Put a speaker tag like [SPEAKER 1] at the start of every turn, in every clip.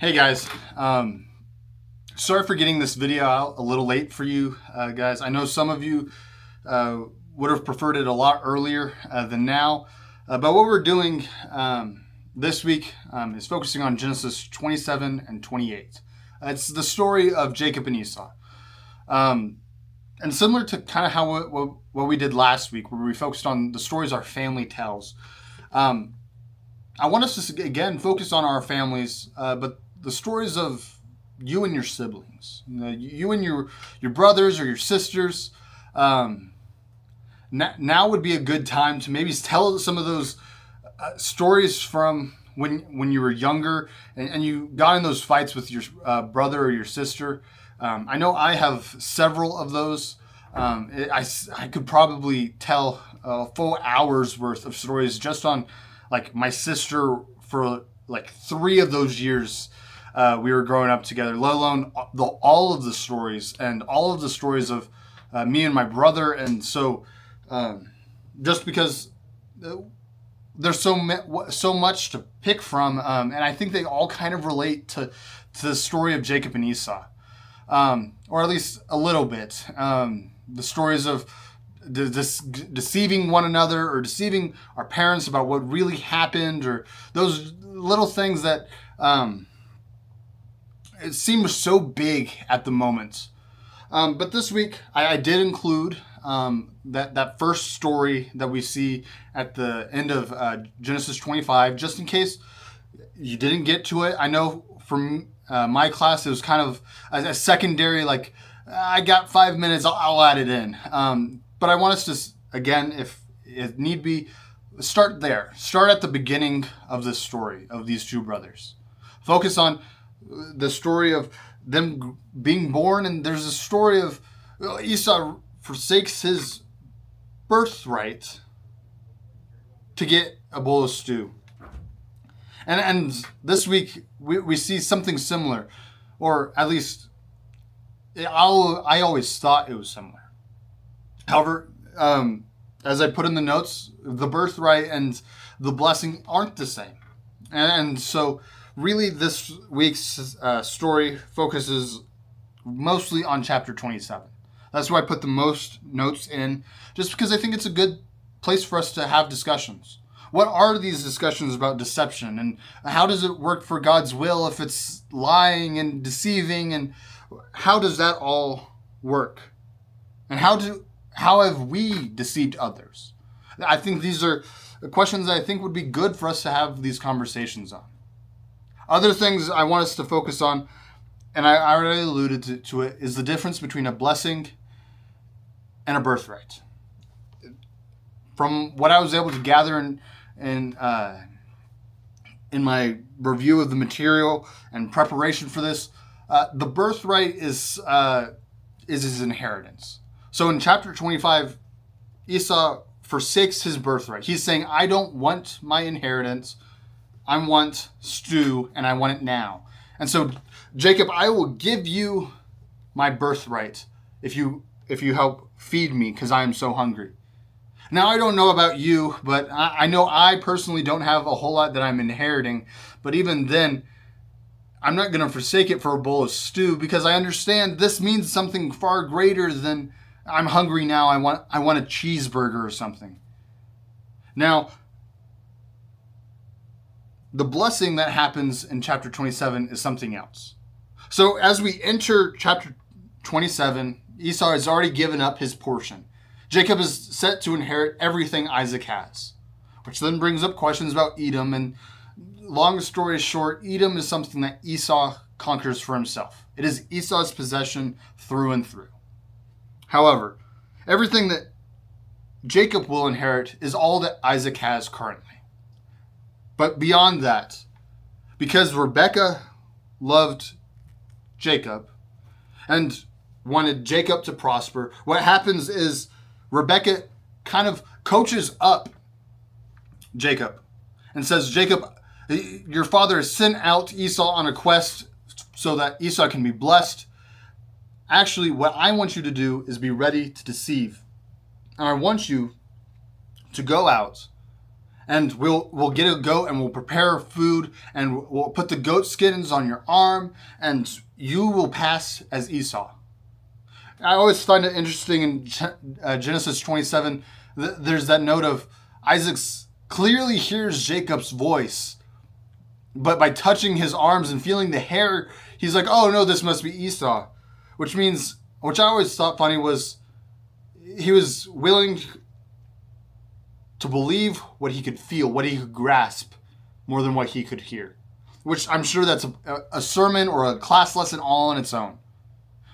[SPEAKER 1] Hey guys, sorry for getting this video out a little late for you guys. I know some of you would have preferred it a lot earlier than now, but what we're doing this week is focusing on Genesis 27 and 28. It's the story of Jacob and Esau. And similar to kind of how what we did last week, where we focused on the stories our family tells, I want us to again focus on our families, but the stories of you and your siblings, you and your brothers or your sisters. Now would be a good time to maybe tell some of those stories from when you were younger and you got in those fights with your brother or your sister. I know I have several of those. I could probably tell full hours worth of stories just on like my sister for like 3 of those years we were growing up together, let alone all of the stories and all of the stories of me and my brother. And so just because there's so much to pick from, and I think they all kind of relate to the story of Jacob and Esau, or at least a little bit. The stories of deceiving one another or deceiving our parents about what really happened, or those little things that it seems so big at the moment. But this week I did include that first story that we see at the end of Genesis 25, just in case you didn't get to it. I know from my class it was kind of a secondary, like I got 5 minutes, I'll add it in. But I want us to, again, if it need be, start there. Start at the beginning of this story of these two brothers. Focus on the story of them being born, and there's a story of Esau forsakes his birthright to get a bowl of stew. And this week we see something similar, or at least I always thought it was similar. However, as I put in the notes, the birthright and the blessing aren't the same. And so really this week's story focuses mostly on chapter 27. That's why I put the most notes in, just because I think it's a good place for us to have discussions. What are these discussions about deception, and how does it work for God's will if it's lying and deceiving, and how does that all work? And how have we deceived others? I think these are questions that I think would be good for us to have these conversations on. Other things I want us to focus on, and I already alluded to it, is the difference between a blessing and a birthright. From what I was able to gather in my review of the material and preparation for this, the birthright is his inheritance. So in chapter 25, Esau forsakes his birthright. He's saying, I don't want my inheritance. I want stew, and I want it now. And so, Jacob, I will give you my birthright if you help feed me, because I am so hungry. Now, I don't know about you, but I know I personally don't have a whole lot that I'm inheriting. But even then, I'm not going to forsake it for a bowl of stew, because I understand this means something far greater than I'm hungry now, I want a cheeseburger or something. Now, the blessing that happens in chapter 27 is something else. So as we enter chapter 27, Esau has already given up his portion. Jacob is set to inherit everything Isaac has, which then brings up questions about Edom. And long story short, Edom is something that Esau conquers for himself. It is Esau's possession through and through. However, everything that Jacob will inherit is all that Isaac has currently. But beyond that, because Rebekah loved Jacob and wanted Jacob to prosper, what happens is Rebekah kind of coaches up Jacob and says, Jacob, your father has sent out Esau on a quest so that Esau can be blessed. Actually, what I want you to do is be ready to deceive. And I want you to go out and we'll get a goat and we'll prepare food and we'll put the goat skins on your arm and you will pass as Esau. I always find it interesting in Genesis 27, there's that note of Isaac clearly hears Jacob's voice, but by touching his arms and feeling the hair, he's like, oh no, this must be Esau. Which I always thought funny was he was willing to believe what he could feel, what he could grasp, more than what he could hear. Which I'm sure that's a sermon or a class lesson all on its own.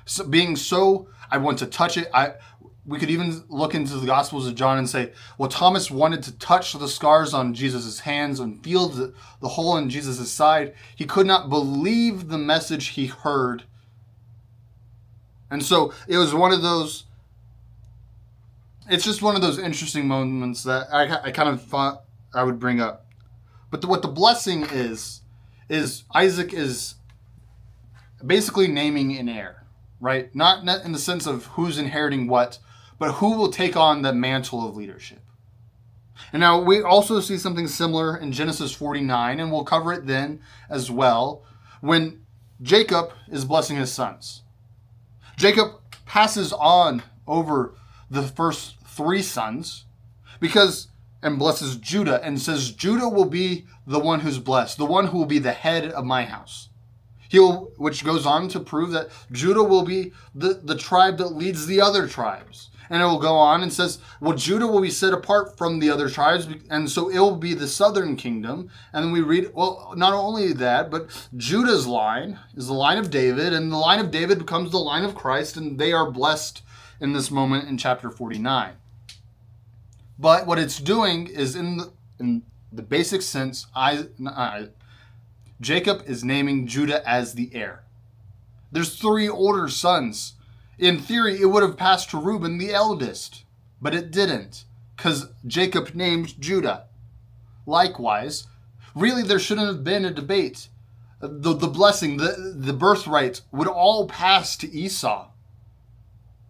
[SPEAKER 1] So I want to touch it. We could even look into the Gospels of John and say, well, Thomas wanted to touch the scars on Jesus' hands and feel the hole in Jesus' side. He could not believe the message he heard. And so it was one of those, it's just one of those interesting moments that I kind of thought I would bring up. But what the blessing is Isaac is basically naming an heir, right? Not in the sense of who's inheriting what, but who will take on the mantle of leadership. And now we also see something similar in Genesis 49, and we'll cover it then as well, when Jacob is blessing his sons. Jacob passes on over the first 3 sons and blesses Judah and says, Judah will be the one who's blessed, the one who will be the head of my house. Which goes on to prove that Judah will be the tribe that leads the other tribes. And it will go on and says, well, Judah will be set apart from the other tribes, and so it will be the southern kingdom. And then we read, well, not only that, but Judah's line is the line of David, and the line of David becomes the line of Christ, and they are blessed in this moment in chapter 49. But what it's doing is, in the basic sense, Jacob is naming Judah as the heir. There's 3 older sons. In theory, it would have passed to Reuben, the eldest, but it didn't, because Jacob named Judah. Likewise, really there shouldn't have been a debate. The blessing, the birthright would all pass to Esau.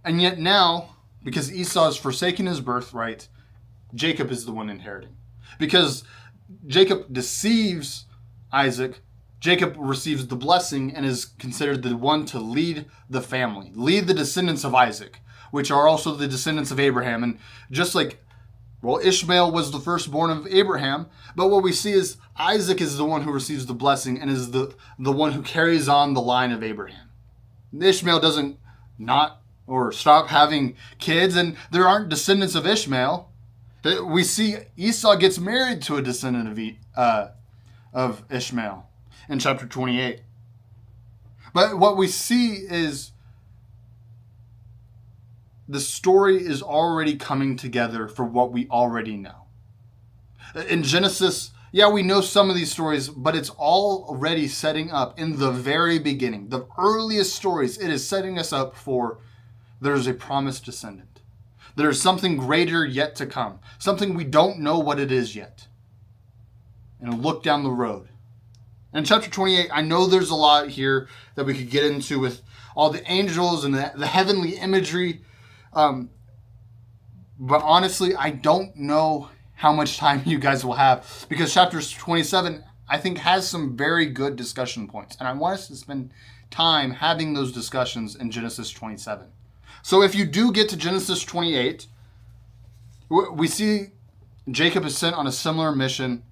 [SPEAKER 1] And yet now, because Esau has forsaken his birthright, Jacob is the one inheriting. Because Jacob deceives Isaac, Jacob receives the blessing and is considered the one to lead the family, lead the descendants of Isaac, which are also the descendants of Abraham. And just like, well, Ishmael was the firstborn of Abraham, but what we see is Isaac is the one who receives the blessing and is the one who carries on the line of Abraham. Ishmael doesn't not or stop having kids, and there aren't descendants of Ishmael. We see Esau gets married to a descendant of Ishmael in chapter 28. But what we see is the story is already coming together for what we already know. In Genesis, yeah, we know some of these stories, but it's already setting up in the very beginning. The earliest stories, it is setting us up for there's a promised descendant. There's something greater yet to come. Something we don't know what it is yet. And look down the road. In chapter 28, I know there's a lot here that we could get into with all the angels and the heavenly imagery. But honestly, I don't know how much time you guys will have, because chapter 27, I think, has some very good discussion points. And I want us to spend time having those discussions in Genesis 27. So if you do get to Genesis 28, we see Jacob is sent on a similar mission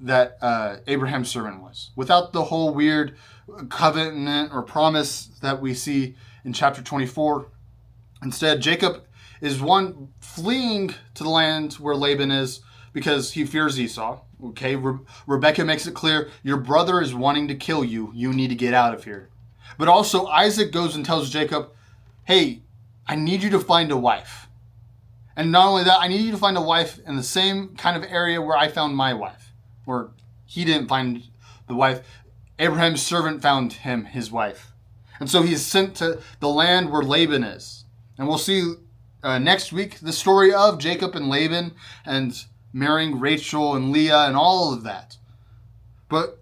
[SPEAKER 1] that Abraham's servant was, without the whole weird covenant or promise that we see in chapter 24. Instead, Jacob is one fleeing to the land where Laban is because he fears Esau. Okay, Rebecca makes it clear, your brother is wanting to kill you. You need to get out of here. But also Isaac goes and tells Jacob, hey, I need you to find a wife. And not only that, I need you to find a wife in the same kind of area where I found my wife. Or he didn't find the wife. Abraham's servant found him his wife. And so he's sent to the land where Laban is. And we'll see next week the story of Jacob and Laban and marrying Rachel and Leah and all of that. But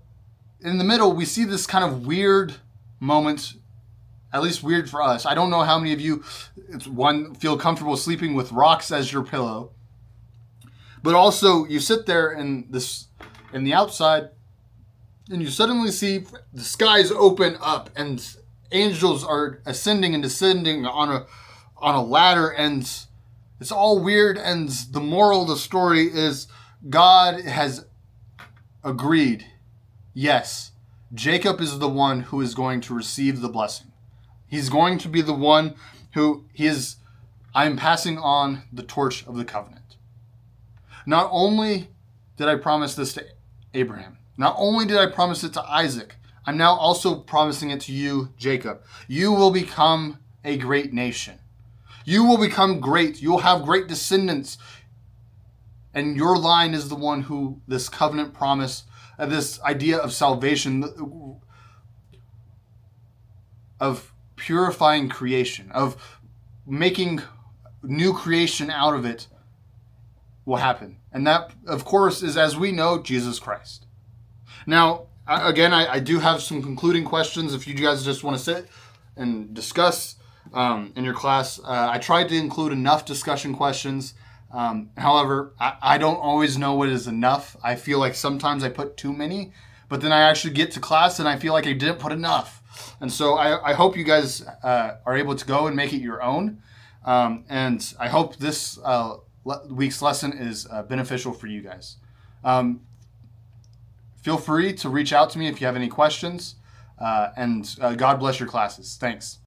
[SPEAKER 1] in the middle, we see this kind of weird moment, at least weird for us. I don't know how many of you feel comfortable sleeping with rocks as your pillow. But also, you sit there in the outside, and you suddenly see the skies open up, and angels are ascending and descending on a ladder, and it's all weird. And the moral of the story is God has agreed. Yes, Jacob is the one who is going to receive the blessing. He's going to be the one who I am passing on the torch of the covenant. Not only did I promise this to Abraham, not only did I promise it to Isaac, I'm now also promising it to you, Jacob. You will become a great nation. You will become great. You will have great descendants. And your line is the one who this covenant promise, this idea of salvation, of purifying creation, of making new creation out of it, will happen. And that, of course, is, as we know, Jesus Christ. Now, again, I do have some concluding questions if you guys just want to sit and discuss in your class. I tried to include enough discussion questions. However, I don't always know what is enough. I feel like sometimes I put too many, but then I actually get to class and I feel like I didn't put enough. And so I hope you guys are able to go and make it your own. And I hope this week's lesson is beneficial for you guys. Feel free to reach out to me if you have any questions. And God bless your classes. Thanks.